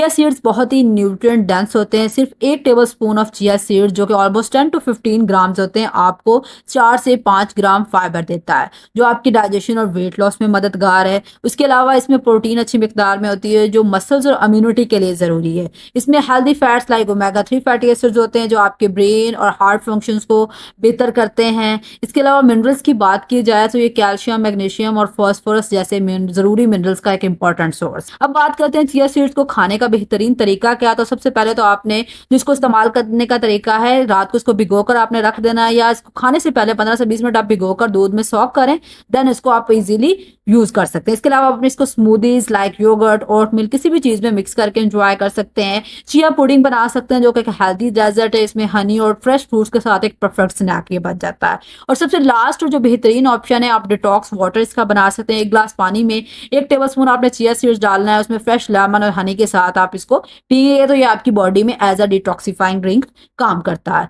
Chia seeds बहुत ही nutrient dense होते हैं। सिर्फ 1 टेबलस्पून ऑफ चिया सीड्स जो कि ऑलमोस्ट 10 टू 15 ग्राम्स होते हैं, आपको 4 से 5 ग्राम फाइबर देता है, जो आपकी डाइजेशन और वेट लॉस में मददगार है। उसके अलावा इसमें प्रोटीन अच्छी मिकदार में होती है, जो मसल्स और इम्यूनिटी के लिए ज़रूरी है। इसमें healthy fats like omega 3 fatty acids होते हैं, जो आपके ब्रेन और हार्ट फंक्शंस को बेहतर करते हैं। इसके अलावा मिनरल्स की बात की जाए तो ये कैल्शियम, मैग्नीशियम और फॉस्फोरस जैसे ज़रूरी मिनरल्स का एक इंपॉर्टेंट सोर्स। अब बात करते हैं चिया सीड्स को खाने का बेहतरीन तरीका क्या। तो सबसे पहले तो आपने जिसको इस्तेमाल करने का तरीका है, रात को इसको भिगोकर आपने रख देना है, या इसको खाने से पहले 15 से 20 मिनट आप भिगोकर दूध में सॉक करें, देन इसको आप इजीली यूज कर सकते हैं। इसके अलावा अपने इसको smoothies like yogurt, oat milk किसी भी चीज में मिक्स करके एंजॉय कर सकते हैं। चिया पुडिंग बना सकते हैं, जो कि एक हेल्दी डेजर्ट है। इसमें हनी और फ्रेश फ्रूट्स के साथ एक परफेक्ट स्नैक ये बन जाता है। और सबसे लास्ट और जो बेहतरीन ऑप्शन है, आप डिटॉक्स वाटर इसका बना सकते हैं। 1 ग्लास पानी में 1 टेबलस्पून आपने चिया सीड्स डालना है, उसमें फ्रेश लेमन और हनी के साथ आप इसको पिए, तो ये आपकी बॉडी में एज अ डिटॉक्सिफाइंग ड्रिंक काम करता है।